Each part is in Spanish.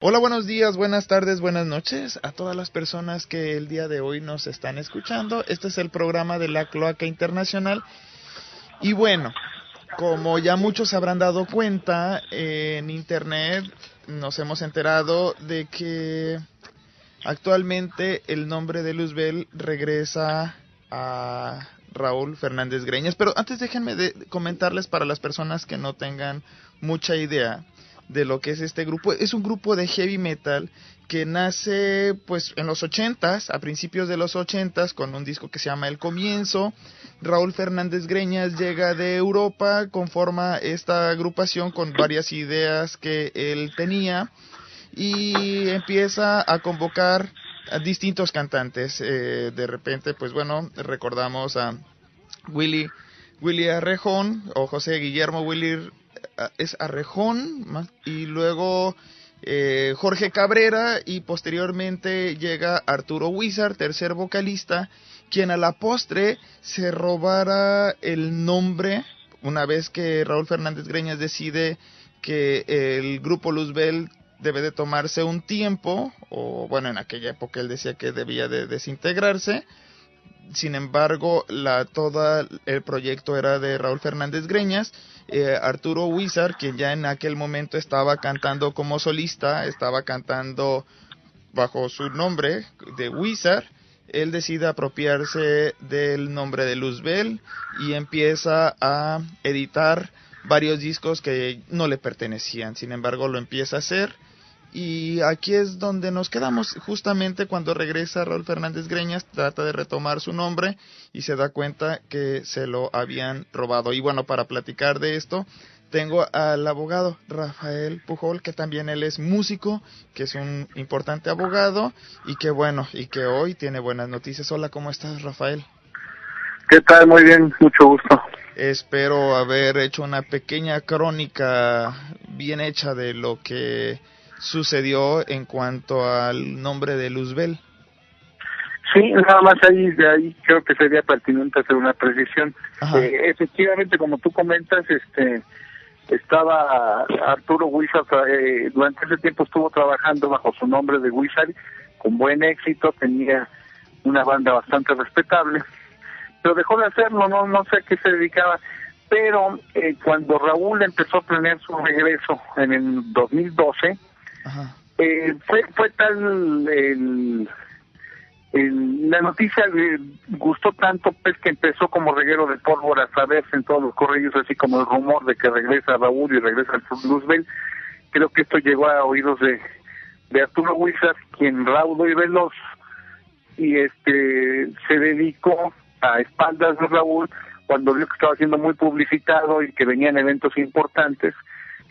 Hola, buenos días, buenas tardes, buenas noches a todas las personas que el día de hoy nos están escuchando. Este es el programa de la Cloaca Internacional. Y bueno, como ya muchos se habrán dado cuenta, en internet nos hemos enterado de que actualmente el nombre de Luzbel regresa a Raúl Fernández Greñas. Pero antes déjenme comentarles para las personas que no tengan mucha idea de lo que es este grupo. Es un grupo de heavy metal que nace pues en los 80s, a principios de los 80s, con un disco que se llama El Comienzo. Raúl Fernández Greñas llega de Europa, conforma esta agrupación con varias ideas que él tenía y empieza a convocar a distintos cantantes. De repente, pues bueno, recordamos a Willy Arrejón o José Guillermo Willy es Arrejón, y luego Jorge Cabrera, y posteriormente llega Arturo Wizard, tercer vocalista, quien a la postre se robara el nombre una vez que Raúl Fernández Greñas decide que el grupo Luzbel debe de tomarse un tiempo, o bueno, en aquella época él decía que debía de desintegrarse. Sin embargo, todo el proyecto era de Raúl Fernández Greñas. Arturo Wizard, quien ya en aquel momento estaba cantando como solista, estaba cantando bajo su nombre de Wizard, él decide apropiarse del nombre de Luzbel y empieza a editar varios discos que no le pertenecían. Sin embargo, lo empieza a hacer. Y aquí es donde nos quedamos, justamente cuando regresa Raúl Fernández Greñas, trata de retomar su nombre y se da cuenta que se lo habían robado. Y bueno, para platicar de esto, tengo al abogado Rafael Pujol, que también él es músico, que es un importante abogado y que bueno, y que hoy tiene buenas noticias. Hola, ¿cómo estás, Rafael? ¿Qué tal? Muy bien, mucho gusto. Espero haber hecho una pequeña crónica bien hecha de lo que sucedió en cuanto al nombre de Luzbel. Sí, nada más ahí creo que sería pertinente hacer una precisión. Efectivamente, como tú comentas, estaba Arturo Wizard, durante ese tiempo estuvo trabajando bajo su nombre de Wizard, con buen éxito, tenía una banda bastante respetable, pero dejó de hacerlo, no sé a qué se dedicaba. Pero cuando Raúl empezó a planear su regreso en el 2012, fue tal la noticia, gustó tanto pues que empezó como reguero de pólvora a saberse en todos los correos, así como el rumor de que regresa Raúl y regresa el Luzbel. Creo que esto llegó a oídos de Arturo Wizard, quien raudo y veloz, y se dedicó a espaldas de Raúl, cuando vio que estaba siendo muy publicitado y que venían eventos importantes,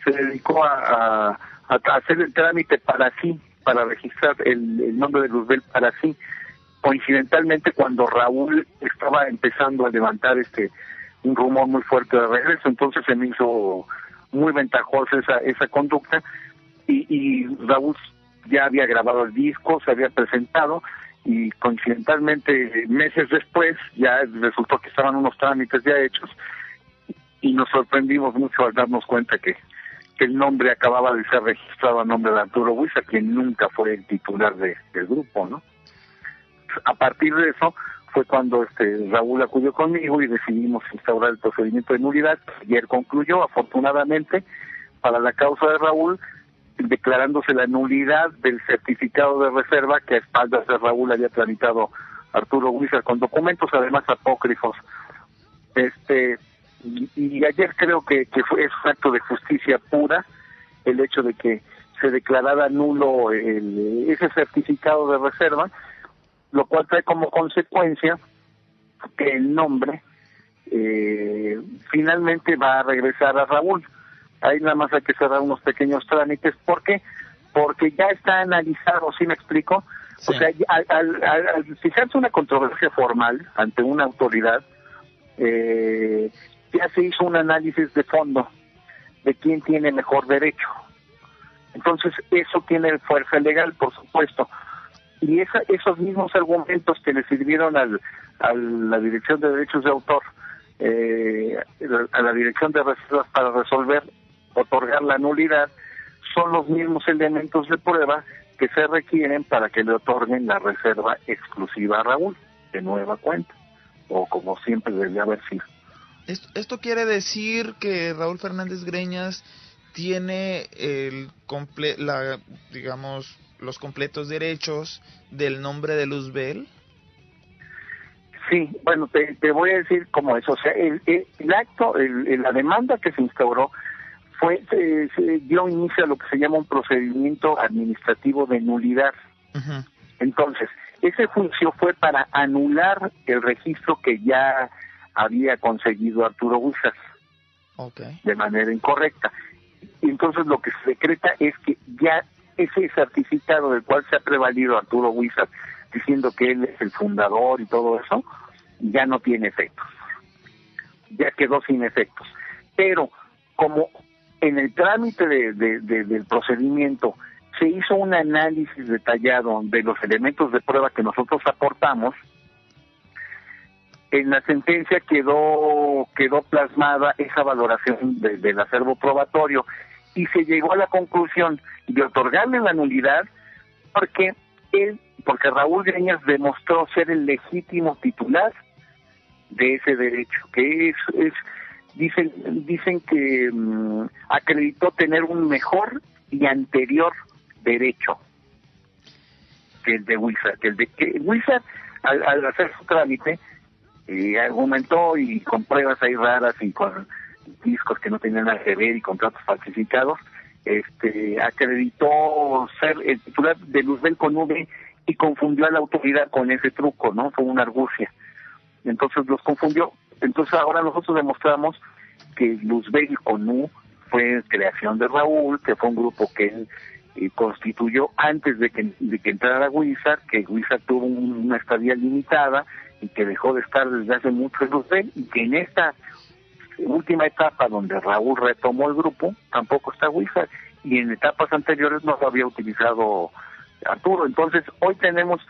se dedicó a hacer el trámite para sí, para registrar el nombre de Luzbel para sí. Coincidentalmente, cuando Raúl estaba empezando a levantar un rumor muy fuerte de regreso, entonces se me hizo muy ventajosa esa conducta, y Raúl ya había grabado el disco, se había presentado, y coincidentalmente meses después ya resultó que estaban unos trámites ya hechos, y nos sorprendimos mucho al darnos cuenta que el nombre acababa de ser registrado a nombre de Arturo Wizard, quien nunca fue el titular del grupo, ¿no? A partir de eso fue cuando Raúl acudió conmigo y decidimos instaurar el procedimiento de nulidad. Ayer concluyó, afortunadamente, para la causa de Raúl, declarándose la nulidad del certificado de reserva que a espaldas de Raúl había tramitado Arturo Wizard, con documentos además apócrifos. Y ayer creo que es un acto de justicia pura el hecho de que se declarara nulo ese certificado de reserva, lo cual trae como consecuencia que el nombre finalmente va a regresar a Raúl. Ahí nada más hay que cerrar unos pequeños trámites. ¿Por qué? Porque ya está analizado, ¿sí me explico? Sí. O sea, al fijarse una controversia formal ante una autoridad, ya se hizo un análisis de fondo de quién tiene mejor derecho. Entonces, eso tiene fuerza legal, por supuesto. Y esos mismos argumentos que le sirvieron a la Dirección de Derechos de Autor, a la Dirección de Reservas para otorgar la nulidad, son los mismos elementos de prueba que se requieren para que le otorguen la reserva exclusiva a Raúl, de nueva cuenta, o como siempre debería haber sido. Esto quiere decir que Raúl Fernández Greñas tiene digamos, los completos derechos del nombre de Luzbel. Sí, bueno, te voy a decir cómo es. O sea, el acto, la demanda que se instauró se dio inicio a lo que se llama un procedimiento administrativo de nulidad. Uh-huh. Entonces, ese juicio fue para anular el registro que ya había conseguido Arturo Huizar, okay, de manera incorrecta. Y entonces lo que se decreta es que ya ese certificado del cual se ha prevalido Arturo Huizar, diciendo que él es el fundador y todo eso, ya no tiene efectos. Ya quedó sin efectos. Pero como en el trámite del procedimiento se hizo un análisis detallado de los elementos de prueba que nosotros aportamos, en la sentencia quedó plasmada esa valoración del acervo probatorio y se llegó a la conclusión de otorgarle la nulidad porque Raúl Greñas demostró ser el legítimo titular de ese derecho, que dicen que acreditó tener un mejor y anterior derecho que el de Huizar, que Huizar al hacer su trámite argumentó, y con pruebas ahí raras y con discos que no tenían nada que ver y contratos falsificados, acreditó ser el titular de Luzbel con V y confundió a la autoridad con ese truco, ¿no? Fue una argucia. Entonces los confundió. Entonces ahora nosotros demostramos que Luzbel con U fue creación de Raúl, que fue un grupo que él constituyó antes de que entrara Huizar, que Huizar tuvo una estadía limitada y que dejó de estar desde hace mucho en Luzbel, y que en esta última etapa donde Raúl retomó el grupo tampoco está Huizar, y en etapas anteriores no lo había utilizado Arturo. Entonces hoy tenemos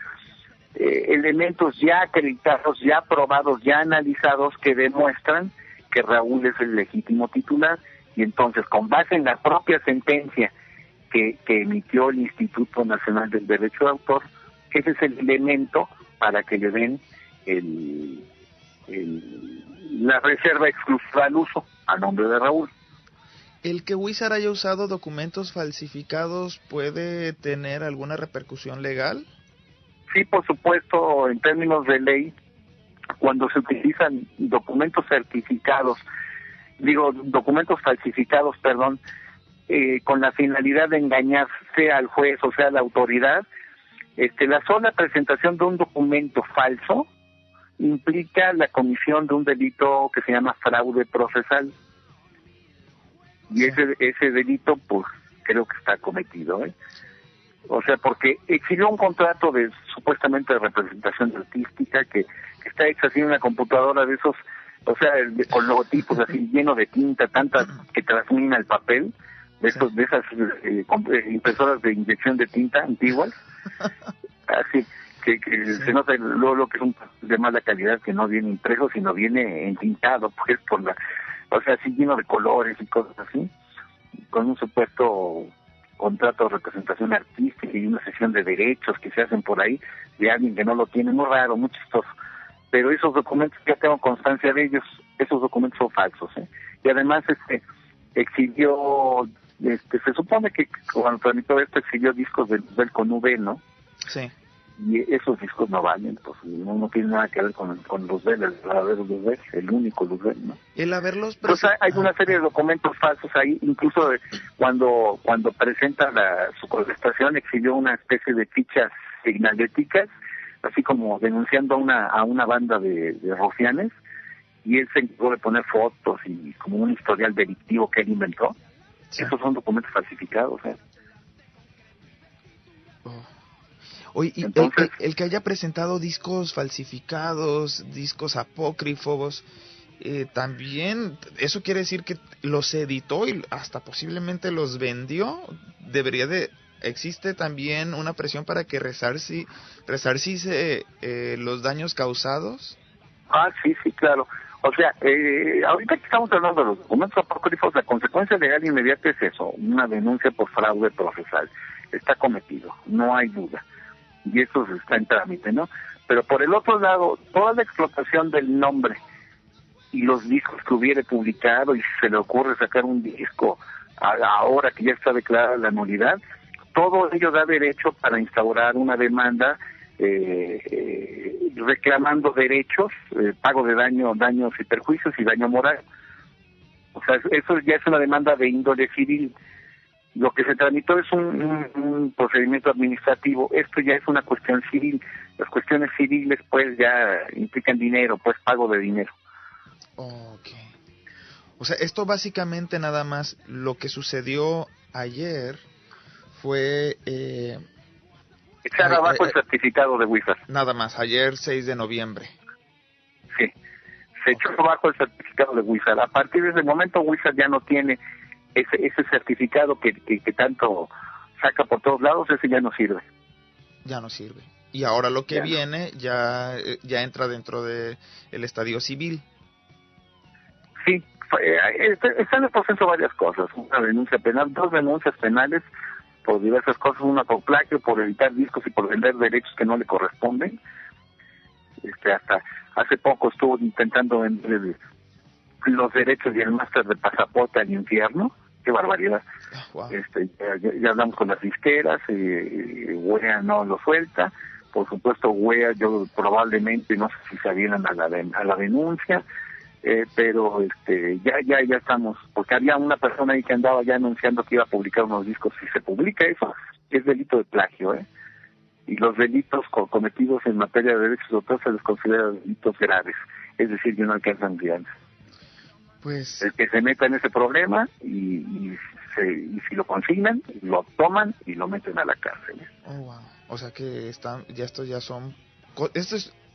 elementos ya acreditados, ya probados, ya analizados, que demuestran que Raúl es el legítimo titular, y entonces con base en la propia sentencia que emitió el Instituto Nacional del Derecho de Autor, ese es el elemento para que le den la reserva exclusiva al uso a nombre de Raúl. ¿El que Huizar haya usado documentos falsificados puede tener alguna repercusión legal? Sí, por supuesto, en términos de ley, cuando se utilizan documentos falsificados, con la finalidad de engañar sea al juez o sea a la autoridad, la sola presentación de un documento falso implica la comisión de un delito que se llama fraude procesal. Y ese delito, pues, creo que está cometido, O sea, porque exhibió un contrato supuestamente de representación artística que está hecho así en una computadora de esos, o sea, con logotipos así lleno de tinta, tanta que transmina el papel, de esas impresoras de inyección de tinta antiguas, así que se nota luego lo que es un de mala calidad, que no viene impreso, sino viene entintado, pues, o sea, así lleno de colores y cosas así, con un supuesto contrato de representación artística y una sesión de derechos que se hacen por ahí de alguien que no lo tiene, muy raro, muy chistoso. Pero esos documentos, ya tengo constancia de ellos, esos documentos son falsos, Y además exhibió, se supone que cuando tramitó esto exhibió discos de Luzbel con V, ¿no? Sí. Y esos discos no valen, pues no tiene nada que ver con Luzbel, el verdadero Luzbel, el único Luzbel, ¿no? El haberlos Entonces hay una serie de documentos falsos ahí, incluso cuando presenta su contestación exhibió una especie de fichas signaléticas, así como denunciando a una banda de rufianes, y él se encargó de poner fotos y como un historial delictivo que él inventó. Sí. Esos son documentos falsificados, Oye, y entonces, el que haya presentado discos falsificados, discos apócrifos, también, eso quiere decir que los editó y hasta posiblemente los vendió. Existe también una presión para que resarcice los daños causados. Sí, claro. O sea, ahorita que estamos hablando de los documentos apócrifos, la consecuencia legal inmediata es eso, una denuncia por fraude procesal. Está cometido, no hay duda. Y eso está en trámite, ¿no? Pero por el otro lado, toda la explotación del nombre y los discos que hubiere publicado, y si se le ocurre sacar un disco ahora que ya está declarada la nulidad, todo ello da derecho para instaurar una demanda reclamando derechos, pago de daños y perjuicios y daño moral. O sea, eso ya es una demanda de índole civil. Lo que se tramitó es un procedimiento administrativo. Esto ya es una cuestión civil. Las cuestiones civiles pues ya implican dinero, pues pago de dinero. Okay. O sea, esto básicamente nada más lo que sucedió ayer fue echar abajo el certificado de Wizard. Nada más, ayer 6 de noviembre. Sí, se echó abajo el certificado de Wizard. A partir de ese momento Wizard ya no tiene ese certificado que tanto saca por todos lados, ese ya no sirve. Ya no sirve. Y ahora lo que ya viene ya entra dentro de el estadio civil. Sí, están en el proceso varias cosas. Una denuncia penal, 2 denuncias penales por diversas cosas, una por plagio, por editar discos y por vender derechos que no le corresponden. Hasta hace poco estuvo intentando vender los derechos y el máster de pasaporte al infierno. Qué barbaridad. Wow. Ya hablamos con las disqueras, Wea no lo suelta. Por supuesto, Wea, yo probablemente no sé si se adhieran a la denuncia, pero ya estamos, porque había una persona ahí que andaba ya anunciando que iba a publicar unos discos. Si se publica eso, es delito de plagio, y los delitos cometidos en materia de derechos de autor se les considera delitos graves, es decir, que no alcanzan fianza. Pues El que se meta en ese problema y si lo consignan, lo toman y lo meten a la cárcel. Oh, wow. O sea que esto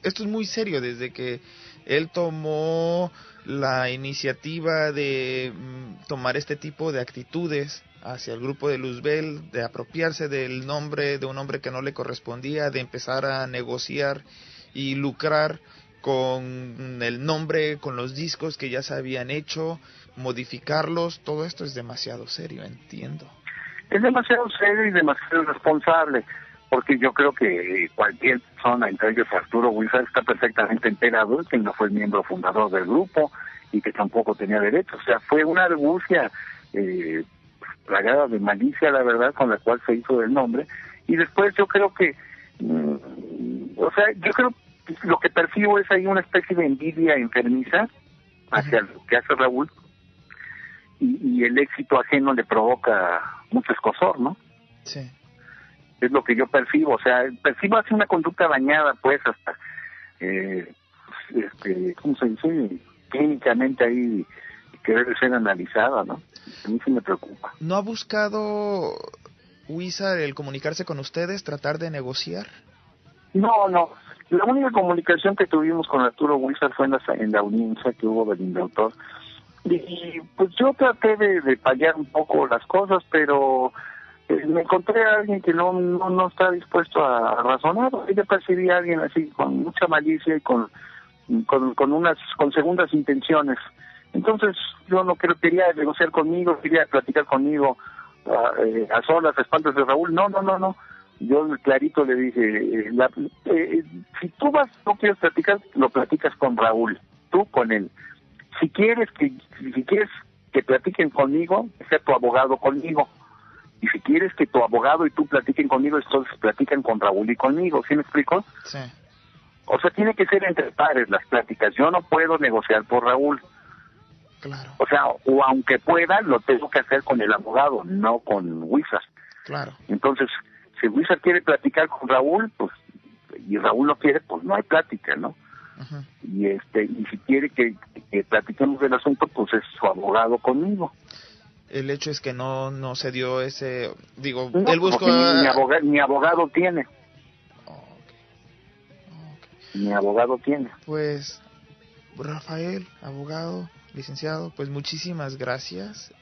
es muy serio. Desde que él tomó la iniciativa de tomar este tipo de actitudes hacia el grupo de Luzbel, de apropiarse del nombre de un hombre que no le correspondía, de empezar a negociar y lucrar con el nombre, con los discos que ya se habían hecho, modificarlos, todo esto es demasiado serio, entiendo. Es demasiado serio y demasiado responsable, porque yo creo que cualquier persona, entre ellos Arturo Wizard, está perfectamente enterado de que no fue el miembro fundador del grupo y que tampoco tenía derecho. O sea, fue una argucia plagada de malicia, la verdad, con la cual se hizo del nombre. Y después yo creo que, yo creo lo que percibo es ahí una especie de envidia enfermiza hacia lo que hace Raúl, y el éxito ajeno le provoca mucho escosor, ¿no? Sí. Es lo que yo percibo, o sea, percibo así una conducta dañada, pues, hasta, ¿cómo se dice? Clínicamente ahí, que debe ser analizada, ¿no? A mí sí me preocupa. ¿No ha buscado Wizard el comunicarse con ustedes, tratar de negociar? No. La única comunicación que tuvimos con Arturo Wizard fue en la audiencia que hubo del indautor. Y pues yo traté de paliar un poco las cosas, pero me encontré a alguien que no está dispuesto a razonar. Yo percibí a alguien así con mucha malicia y con segundas intenciones. Entonces yo no quería negociar conmigo, quería platicar conmigo a solas, a espaldas de Raúl. No. Yo clarito le dije, si tú no quieres platicar, lo platicas con Raúl, tú con él. Si quieres que platiquen conmigo, sea tu abogado conmigo. Y si quieres que tu abogado y tú platiquen conmigo, entonces platican con Raúl y conmigo. ¿Sí me explico? Sí. O sea, tiene que ser entre pares las pláticas. Yo no puedo negociar por Raúl. Claro. O sea, o aunque pueda, lo tengo que hacer con el abogado, no con Wizard. Claro. Entonces, si Wizard quiere platicar con Raúl, pues, y Raúl no quiere, pues no hay plática, ¿no? Uh-huh. Y si quiere que platiquemos del asunto, pues es su abogado conmigo. El hecho es que no se dio ese, digo, No, él buscó mi abogado tiene. Okay. Mi abogado tiene. Pues Rafael, abogado, licenciado, pues muchísimas gracias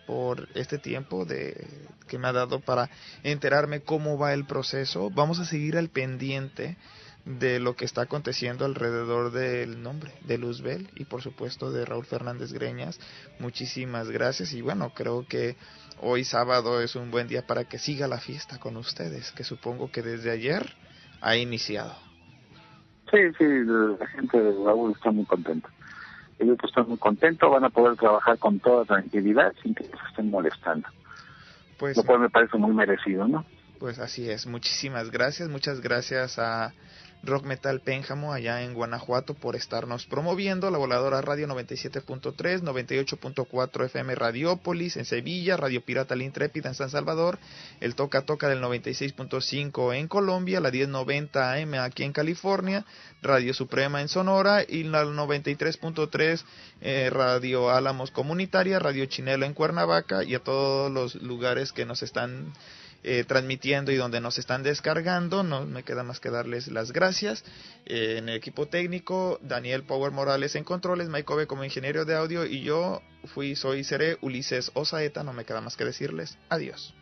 por este tiempo que me ha dado para enterarme cómo va el proceso. Vamos a seguir al pendiente de lo que está aconteciendo alrededor del nombre de Luzbel y por supuesto de Raúl Fernández Greñas. Muchísimas gracias y bueno, creo que hoy sábado es un buen día para que siga la fiesta con ustedes, que supongo que desde ayer ha iniciado. Sí, la gente de Raúl está muy contenta. El grupo está muy contento, van a poder trabajar con toda tranquilidad sin que se estén molestando. Pues, lo cual me parece muy merecido, ¿no? Pues así es, muchísimas gracias, muchas gracias a Rock Metal Pénjamo allá en Guanajuato por estarnos promoviendo, la Voladora Radio 97.3, 98.4 FM Radiópolis en Sevilla, Radio Pirata La Intrépida en San Salvador, el Toca Toca del 96.5 en Colombia, la 1090 AM aquí en California, Radio Suprema en Sonora y la 93.3 Radio Álamos Comunitaria, Radio Chinelo en Cuernavaca y a todos los lugares que nos están transmitiendo y donde nos están descargando. No me queda más que darles las gracias. En el equipo técnico, Daniel Power Morales en controles, Mike Ove como ingeniero de audio y yo seré Ulises Osaeta. No me queda más que decirles adiós.